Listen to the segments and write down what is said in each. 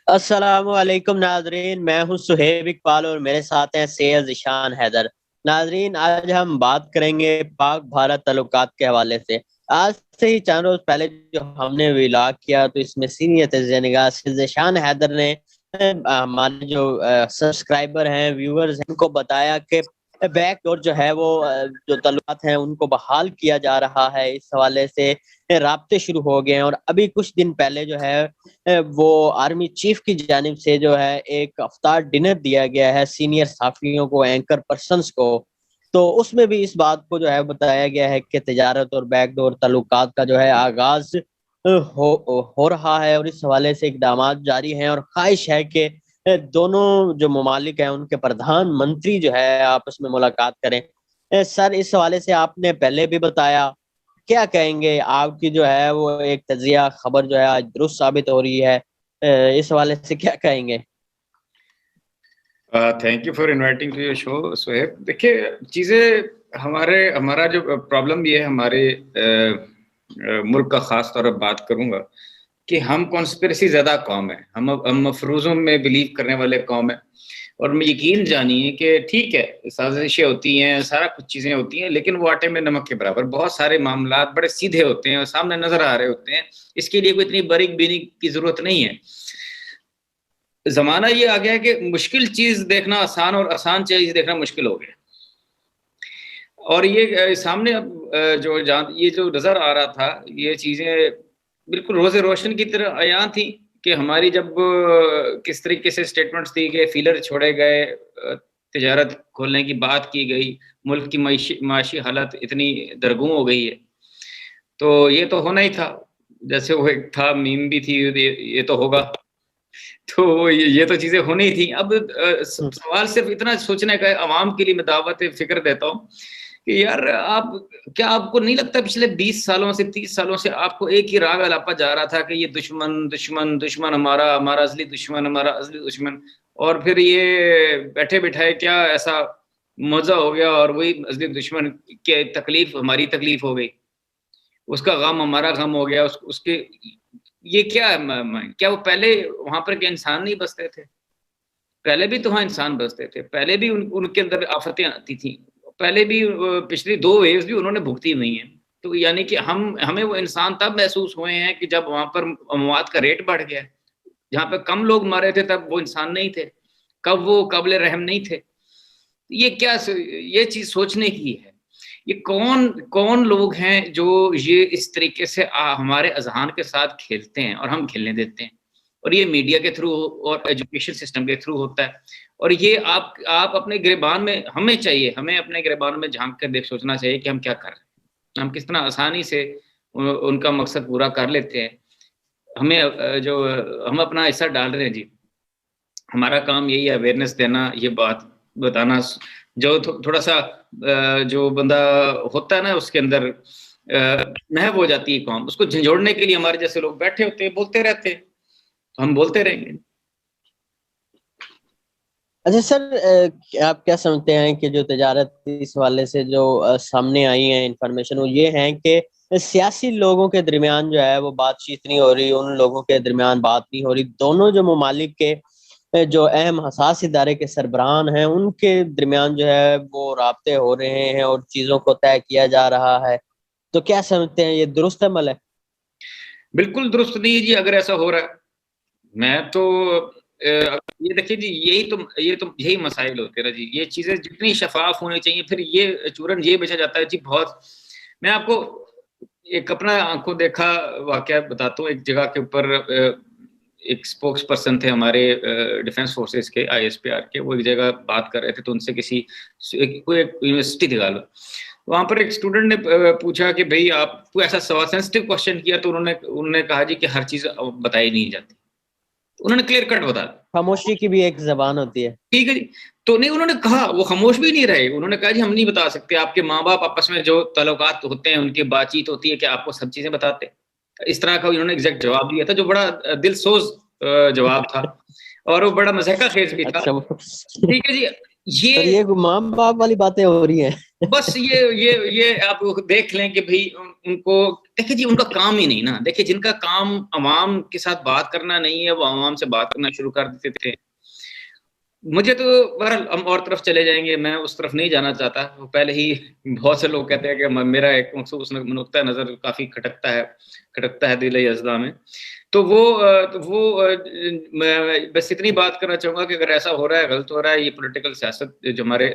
السلام علیکم ناظرین، میں ہوں سہیب اقبال اور میرے ساتھ ہیں سید ذیشان حیدر۔ ناظرین، آج ہم بات کریں گے پاک بھارت تعلقات کے حوالے سے۔ آج سے ہی چند روز پہلے جو ہم نے ولاگ کیا تو اس میں سینئر نگاہ سید ذیشان حیدر نے ہمارے جو سبسکرائبر ہیں، ویورز ہیں، ان کو بتایا کہ بیک ڈور جو ہے وہ جو تعلقات ہیں ان کو بحال کیا جا رہا ہے۔ اس حوالے سے رابطے شروع ہو گئے ہیں، اور ابھی کچھ دن پہلے جو ہے وہ آرمی چیف کی جانب سے جو ہے ایک افطار ڈنر دیا گیا ہے سینئر صحافیوں کو، اینکر پرسنز کو۔ تو اس میں بھی اس بات کو جو ہے بتایا گیا ہے کہ تجارت اور بیک ڈور تعلقات کا جو ہے آغاز ہو رہا ہے، اور اس حوالے سے اقدامات جاری ہیں، اور خواہش ہے کہ دونوں جو ممالک ہیں ان کے پردھان منتری جو ہے آپس میں ملاقات کریں۔ سر، اس حوالے سے آپ نے پہلے بھی بتایا، کیا کہیں گے؟ آپ کی جو ہے وہ ایک تجزیہ خبر جو ہے آج درست ثابت ہو رہی ہے، اس حوالے سے کیا کہیں گے؟ Thank you for inviting to your show سہیب۔ دیکھیے، چیزیں ہمارا جو پرابلم یہ ہے ہمارے ملک کا، خاص طور پر بات کروں گا کہ ہم کانسپریسی زیادہ قوم ہے، ہم مفروضوں میں بلیو کرنے والے قوم ہے، اور یقین جانیے کہ ٹھیک ہے سازشیں ہوتی ہیں، سارا کچھ چیزیں ہوتی ہیں، لیکن وہ آٹے میں نمک کے برابر۔ بہت سارے معاملات بڑے سیدھے ہوتے ہیں اور سامنے نظر آ رہے ہوتے ہیں، اس کے لیے کوئی اتنی باریک بینی کی ضرورت نہیں ہے۔ زمانہ یہ آ گیا ہے کہ مشکل چیز دیکھنا آسان اور آسان چیز دیکھنا مشکل ہو گیا، اور یہ سامنے اب یہ جو نظر آ رہا تھا، یہ چیزیں بالکل روز روشن کی طرح عیاں تھیں کہ ہماری جب کس طریقے سے سٹیٹمنٹس دی گئے، فیلر چھوڑے گئے، تجارت کھولنے کی بات کی گئی، ملک کی معاشی حالت اتنی درگوں ہو گئی ہے، تو یہ تو ہونا ہی تھا۔ جیسے وہ ایک تھا، میم بھی تھی، یہ تو ہوگا، تو یہ تو چیزیں ہونی تھیں۔ اب سوال صرف اتنا سوچنے کا ہے، عوام کے لیے میں دعوت فکر دیتا ہوں کہ یار آپ کو نہیں لگتا پچھلے 20 سالوں سے 30 سالوں سے آپ کو ایک ہی راگ الاپا جا رہا تھا کہ یہ دشمن دشمن دشمن، ہمارا اصلی دشمن، ہمارا اصلی دشمن، اور پھر یہ بیٹھے بٹھائے کیا ایسا مزہ ہو گیا، اور وہی اصلی دشمن کی تکلیف ہماری تکلیف ہو گئی، اس کا غم ہمارا غم ہو گیا، اس کے یہ کیا ہے؟ کیا وہ پہلے وہاں پر کیا انسان نہیں بستے تھے؟ پہلے بھی تو وہاں انسان بستے تھے، پہلے بھی ان کے اندر آفتیں آتی تھیں، پہلے بھی پچھلی 2 ویوز بھی انہوں نے بھگتی ہوئی ہیں۔ تو یعنی کہ ہمیں وہ انسان تب محسوس ہوئے ہیں کہ جب وہاں پر اموات کا ریٹ بڑھ گیا، جہاں پہ کم لوگ مارے تھے تب وہ انسان نہیں تھے، کب وہ قابل رحم نہیں تھے۔ یہ چیز سوچنے کی ہے، یہ کون لوگ ہیں جو یہ اس طریقے سے ہمارے اذہان کے ساتھ کھیلتے ہیں اور ہم کھیلنے دیتے ہیں، اور یہ میڈیا کے تھرو اور ایجوکیشن سسٹم کے تھرو ہوتا ہے، اور یہ آپ اپنے گریبان میں ہمیں اپنے گریبان میں جھانک کر سوچنا چاہیے کہ ہم کیا کر رہے ہیں، ہم کس طرح آسانی سے ان کا مقصد پورا کر لیتے ہیں۔ ہم اپنا حصہ ڈال رہے ہیں جی، ہمارا کام یہی ہے، اویئرنیس دینا، یہ بات بتانا، جو تھوڑا سا جو بندہ ہوتا ہے نا اس کے اندر محو ہو جاتی ہے قوم، اس کو جھنجھوڑنے کے لیے ہمارے جیسے لوگ بیٹھے ہوتے ہیں، بولتے رہتے ہیں، تو ہم بولتے رہیں گے۔ اچھا سر، آپ کیا سمجھتے ہیں کہ جو تجارت اس حوالے سے جو سامنے آئی ہیں انفارمیشن، وہ یہ ہیں کہ سیاسی لوگوں کے درمیان جو ہے وہ بات چیت نہیں ہو رہی، ان لوگوں کے درمیان بات نہیں ہو رہی، دونوں جو ممالک کے جو اہم حساس ادارے کے سربراہان ہیں ان کے درمیان جو ہے وہ رابطے ہو رہے ہیں اور چیزوں کو طے کیا جا رہا ہے، تو کیا سمجھتے ہیں یہ درست عمل ہے؟ بالکل درست نہیں ہے جی، اگر ایسا ہو رہا ہے۔ میں تو یہ دیکھیے جی، یہی مسائل ہوتے ہیں جی، یہ چیزیں جتنی شفاف ہونی چاہیے، پھر یہ چورن یہ بیچا جاتا ہے جی بہت۔ میں آپ کو ایک اپنا آنکھوں دیکھا واقعہ بتاتا ہوں۔ ایک جگہ کے اوپر ایک اسپوکس پرسن تھے ہمارے ڈیفنس فورسز کے، ISPR کے، وہ ایک جگہ بات کر رہے تھے، تو ان سے کوئی ایک یونیورسٹی تھی غالبا، وہاں پر ایک اسٹوڈنٹ نے پوچھا کہ بھئی آپ کو ایسا سوال سینسٹیو کوشچن کیا، تو انہوں نے کہا جی کہ ہر چیز بتائی نہیں جاتی، انہوں نے کلیئر کٹ بتا دیا۔ خاموشی کی بھی ایک زبان ہوتی ہے، ٹھیک ہے جی، تو نہیں انہوں نے کہا، وہ خاموش بھی نہیں رہے، انہوں نے کہا جی ہم نہیں بتا سکتے، آپ کے ماں باپ آپس میں جو تعلقات ہوتے ہیں، ان کی بات چیت ہوتی ہے کہ آپ کو سب چیزیں بتاتے۔ اس طرح کا انہوں نے ایگزیکٹ جواب دیا تھا، جو بڑا دل سوز جواب تھا، اور وہ بڑا مضحکہ خیز بھی تھا۔ ٹھیک ہے جی، یہ ماں باپ والی باتیں ہو رہی ہیں. بس یہ آپ دیکھ لیں کہ بھائی ان کو دیکھیں جی ان کا کام ہی نہیں نا. دیکھیں جن کا کام عوام کے ساتھ بات کرنا نہیں ہے وہ عوام سے بات کرنا شروع کر دیتے تھے. مجھے تو بہرحال ہم اور طرف چلے جائیں گے, میں اس طرف نہیں جانا چاہتا. وہ پہلے ہی بہت سے لوگ کہتے ہیں کہ میرا ایک مخصوص نقطہ نظر کافی کھٹکتا ہے دل اجزا میں. تو وہ بس اتنی بات کرنا چاہوں گا کہ اگر ایسا ہو رہا ہے, غلط ہو رہا ہے, یہ پولیٹیکل سیاست جو ہمارے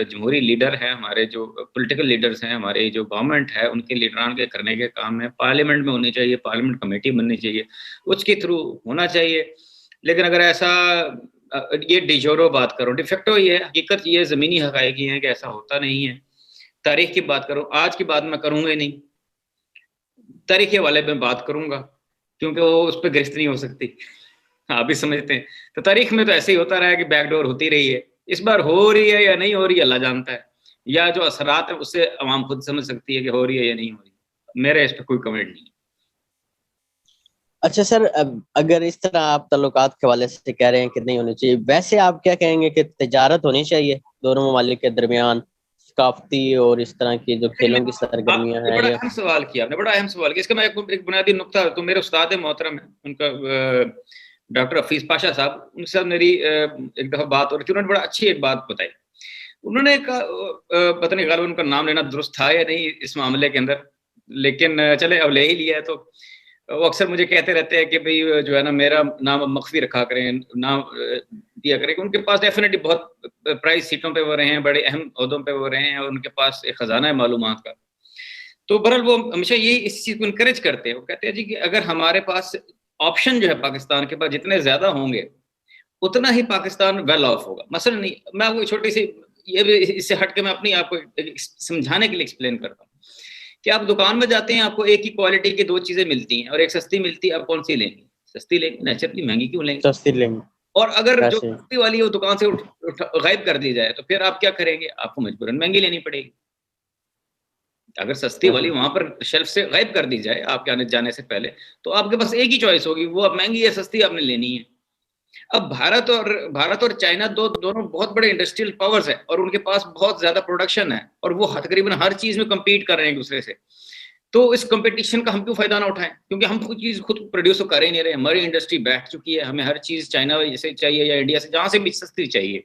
جمہوری لیڈر ہیں, ہمارے جو پولیٹیکل لیڈرز ہیں, ہمارے جو گورنمنٹ ہے, ان کے لیڈران کے کرنے کے کام ہے پارلیمنٹ میں ہونی چاہیے, پارلیمنٹ کمیٹی بننی چاہیے, اس کے تھرو ہونا چاہیے. لیکن اگر ایسا یہ ڈیجورو بات کروں, ڈیفیکٹو یہ ہے, حقیقت یہ زمینی حقائق یہ ہیں کہ ایسا ہوتا نہیں ہے. تاریخ کی بات کروں, آج کی بات میں کروں گا ہی نہیں, تاریخ کے حوالے میں بات کروں گا کیونکہ وہ اس پہ گرفت نہیں ہو سکتی, آپ بھی سمجھتے ہیں. تو تاریخ میں تو ایسے ہی ہوتا رہا ہے کہ بیک ڈور ہوتی رہی ہے. اس بار ہو رہی ہے یا نہیں ہو رہی ہے اللہ جانتا ہے, یا جو اثرات ہیں اس سے عوام خود سمجھ سکتی ہے کہ ہو رہی ہے یا نہیں ہو رہی. میرے اس پہ کوئی کمنٹ نہیں. اچھا سر, اگر اس طرح آپ تعلقات کے حوالے سے کہہ رہے ہیں کہ نہیں ہونی چاہیے, ویسے آپ کیا کہیں گے کہ تجارت ہونی چاہیے دونوں ممالک کے درمیان, ثقافتی اور اس طرح کی جو کھیلوں کی سرگرمیاں ہیں؟ بڑا اہم سوال کیا آپ نے, بڑا اہم سوال کیا. اس کا میں ایک بنیادی نقطہ, تو میرے استاد محترم ہیں, ان کا ڈاکٹر حفیظ پاشا صاحب, ان کے ساتھ میری ایک دفعہ بات ہو رہی تھی. انہوں نے بڑا اچھی ایک بات بتائی. انہوں نے کہا, پتہ نہیں غالباً ان کا نام لینا درست تھا یا نہیں اس معاملے کے اندر, لیکن چلے اب لے ہی لیا ہے. تو وہ اکثر مجھے کہتے رہتے ہیں کہ بھئی جو ہے نا میرا نام مخفی رکھا کریں, نام دیا کریں. ان کے پاس ڈیفینیٹلی بہت پرائز سیٹوں پہ وہ رہے ہیں, بڑے اہم عہدوں پہ وہ رہے ہیں, اور ان کے پاس ایک خزانہ ہے معلومات کا. تو بہرحال وہ ہمیشہ یہی اس چیز کو انکریج کرتے ہیں. وہ کہتے ہیں جی کہ اگر ہمارے پاس آپشن جو ہے پاکستان کے پاس جتنے زیادہ ہوں گے اتنا ہی پاکستان ویل آف ہوگا. مثلا نہیں, میں وہ چھوٹی سی یہ بھی اس سے ہٹ کے میں اپنی آپ کو سمجھانے کے لیے ایکسپلین کرتا ہوں کہ آپ دکان میں جاتے ہیں, آپ کو ایک ہی کوالٹی کی دو چیزیں ملتی ہیں اور ایک سستی ملتی ہے, آپ کون سی لیں گے؟ سستی لیں گے, نیچرلی. مہنگی کیوں لیں گے؟ سستی لیں گے. اور اگر جو سستی والی ہے وہ دکان سے غائب کر دی جائے تو پھر آپ کیا کریں گے؟ آپ کو مجبوراً مہنگی لینی پڑے گی. اگر سستی والی وہاں پر شیلف سے غائب کر دی جائے آپ کے جانے سے پہلے, تو آپ کے پاس ایک ہی چوائس ہوگی, وہ اب مہنگی یا سستی آپ نے لینی ہے. اب بھارت اور چائنا دونوں بہت بڑے انڈسٹریل پاورز ہیں, اور ان کے پاس بہت زیادہ پروڈکشن ہے, اور وہ تقریباً ہر چیز میں کمپیٹ کر رہے ہیں ایک دوسرے سے. تو اس کمپٹیشن کا ہم کیوں فائدہ نہ اٹھائیں؟ کیونکہ ہم کوئی چیز خود پروڈیوس کر ہی نہیں رہے. ہماری انڈسٹری بیٹھ چکی ہے, ہمیں ہر چیز چائنا سے چاہیے یا انڈیا سے, جہاں سے بھی سستی چاہیے.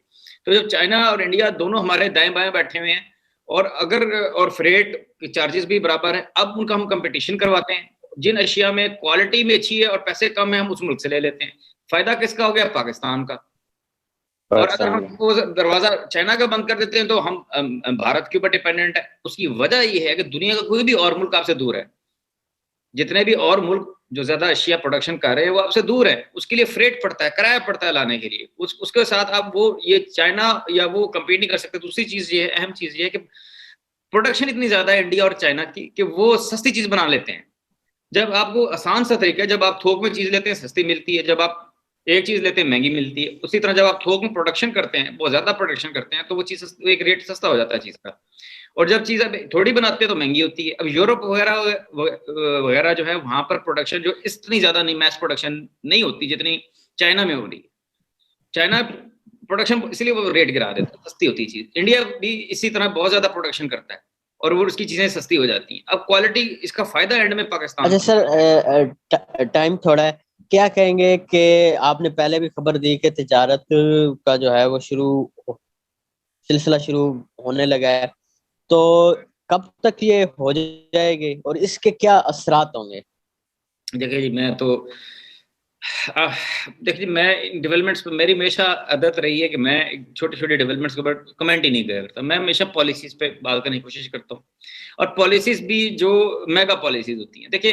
تو جب چائنا اور انڈیا دونوں ہمارے دائیں بائیں بیٹھے ہوئے ہیں, اور فریٹ کے چارجز بھی برابر ہیں, اب ان کا ہم کمپٹیشن کرواتے ہیں. جن اشیاء میں کوالٹی بھی اچھی ہے اور پیسے کم ہیں, ہم اس ملک سے لے لیتے ہیں. فائدہ کس کا ہو گیا؟ پاکستان کا. اور اگر ہم وہ دروازہ چائنا کا بند کر دیتے ہیں تو ہم بھارت کے اوپر ڈیپینڈنٹ ہے. اس کی وجہ یہ ہے کہ دنیا کا کوئی بھی اور ملک آپ سے دور ہے. جتنے بھی اور ملک جو زیادہ اشیاء پروڈکشن کر رہے ہیں وہ آپ سے دور ہے. اس کے لیے فریٹ پڑتا ہے, کرایہ پڑتا ہے لانے کے لیے. اس کے ساتھ آپ وہ یہ چائنا یا وہ کمپیٹ نہیں کر سکتے. دوسری چیز یہ ہے, اہم چیز یہ ہے کہ پروڈکشن اتنی زیادہ ہے انڈیا اور چائنا کی کہ وہ سستی چیز بنا لیتے ہیں. جب آپ کو آسان سا طریقہ ہے, جب آپ تھوک میں چیز لیتے ہیں سستی ملتی ہے, جب آپ ایک چیز لیتے ہیں مہنگی ملتی ہے. اسی طرح جب آپ تھوک میں پروڈکشن کرتے ہیں, بہت زیادہ پروڈکشن کرتے ہیں, تو وہ چیز ایک ریٹ سستا ہو جاتا ہے چیز کا. اور جب چیز اب تھوڑی بناتے ہیں تو مہنگی ہوتی ہے. اب یورپ وغیرہ جو ہے وہاں پر پروڈکشن جو اتنی زیادہ نہیں, میس پروڈکشن نہیں ہوتی جتنی چائنا میں ہو رہی ہے. چائنا پروڈکشن اس لیے وہ ریٹ گرا دیتا ہے, سستی ہوتی ہے چیز. انڈیا بھی اسی طرح بہت زیادہ پروڈکشن کرتا ہے اور وہ اس کی چیزیں سستی ہو جاتی ہیں. اب کوالٹی اس کا فائدہ اینڈ میں پاکستان. اچھا سر, ٹائم تھوڑا ہے, کیا کہیں گے کہ آپ نے پہلے بھی خبر دی کہ تجارت کا جو ہے وہ سلسلہ شروع ہونے لگا ہے, تو کب تک یہ ہو جائے گی اور اس کے کیا اثرات ہوں گے؟ دیکھیں جی, میں تو دیکھیے میں ڈیولپمنٹس پہ میری ہمیشہ عادت رہی ہے کہ میں چھوٹے چھوٹے ڈیولپمنٹس کے اوپر کمنٹ ہی نہیں کرتا. میں ہمیشہ پالیسیز پہ بات کرنے کی کوشش کرتا ہوں, اور پالیسیز بھی جو میگا پالیسیز ہوتی ہیں. دیکھیں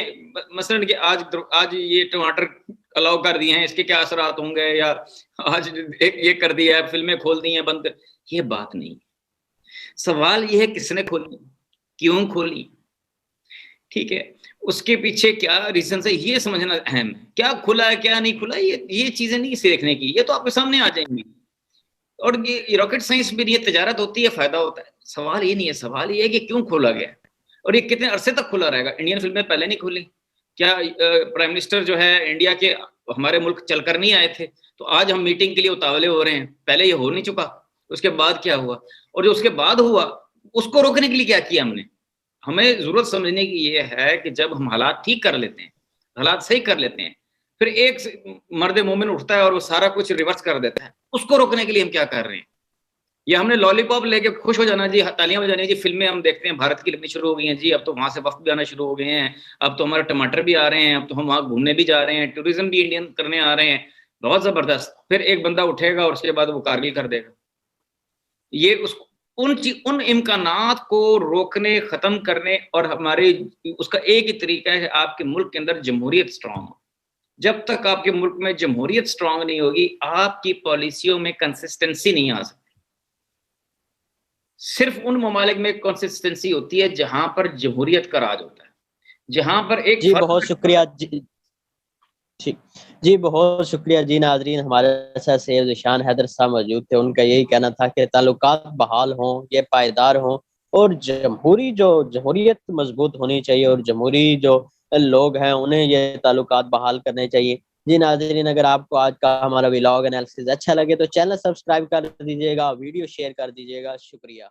مثلاً کہ آج یہ ٹماٹر الاؤ کر دیے ہیں, اس کے کیا اثرات ہوں گے, یا آج یہ کر دیا ہے, فلمیں کھول دی ہیں, بند کر, یہ بات نہیں. سوال یہ ہے کس نے کھولی, کیوں کھولی, ٹھیک ہے, اس کے پیچھے کیا ریزنس ہے یہ سمجھنا اہم ہے. کیا کھلا ہے کیا نہیں کھلا, یہ چیزیں نہیں سیکھنے کی, یہ تو آپ کے سامنے آ جائیں گی. اور یہ راکٹ سائنس بھی نہیں ہے, تجارت ہوتی ہے, فائدہ ہوتا ہے. سوال یہ نہیں ہے, سوال یہ ہے کہ کیوں کھولا گیا اور یہ کتنے عرصے تک کھلا رہے گا. انڈین فلمیں پہلے نہیں کھلی کیا؟ پرائم منسٹر جو ہے انڈیا کے ہمارے ملک چل کر نہیں آئے تھے, تو آج ہم میٹنگ کے لیے اتاولے ہو رہے ہیں, پہلے یہ ہو نہیں چکا؟ اس کے بعد کیا ہوا, اور جو اس کے بعد ہوا اس کو روکنے کے لیے کیا کیا ہم نے. ہمیں ضرورت سمجھنے کی یہ ہے کہ جب ہم حالات ٹھیک کر لیتے ہیں, حالات صحیح کر لیتے ہیں, پھر ایک مرد مومن اٹھتا ہے اور وہ سارا کچھ ریورس کر دیتا ہے, اس کو روکنے کے لیے ہم کیا کر رہے ہیں. یا ہم نے لالی پاپ لے کے خوش ہو جانا جی, تالیاں بجانی جی, فلمیں ہم دیکھتے ہیں بھارت کی لگنی شروع ہو گئی ہیں جی, اب تو وہاں سے وفد بھی آنا شروع ہو گئے ہیں, اب تو ہمارے ٹماٹر بھی آ رہے ہیں, اب تو ہم وہاں گھومنے بھی جا رہے ہیں, ٹوریزم بھی انڈین کرنے آ رہے ہیں, بہت زبردست. پھر ایک بندہ اٹھے گا اور اس کے بعد وہ کارگل کر دے گا. یہ ان امکانات کو روکنے, ختم کرنے, اور ہمارے اس کا ایک ہی طریقہ ہے کہ آپ کے ملک کے اندر جمہوریت اسٹرانگ ہو. جب تک آپ کے ملک میں جمہوریت اسٹرانگ نہیں ہوگی, آپ کی پالیسیوں میں کنسسٹنسی نہیں آ سکتی. صرف ان ممالک میں کنسسٹنسی ہوتی ہے جہاں پر جمہوریت کا راج ہوتا ہے, جہاں پر ایک جی بہت شکریہ جی بہت شکریہ جی. ناظرین, ہمارے ساتھ سید ذیشان حیدر صاحب موجود تھے. ان کا یہی کہنا تھا کہ تعلقات بحال ہوں, یہ پائیدار ہوں, اور جمہوریت مضبوط ہونی چاہیے, اور جمہوری جو لوگ ہیں انہیں یہ تعلقات بحال کرنے چاہیے. جی ناظرین, اگر آپ کو آج کا ہمارا ولاگ انالیسز اچھا لگے تو چینل سبسکرائب کر دیجیے گا, ویڈیو شیئر کر دیجیے گا. شکریہ.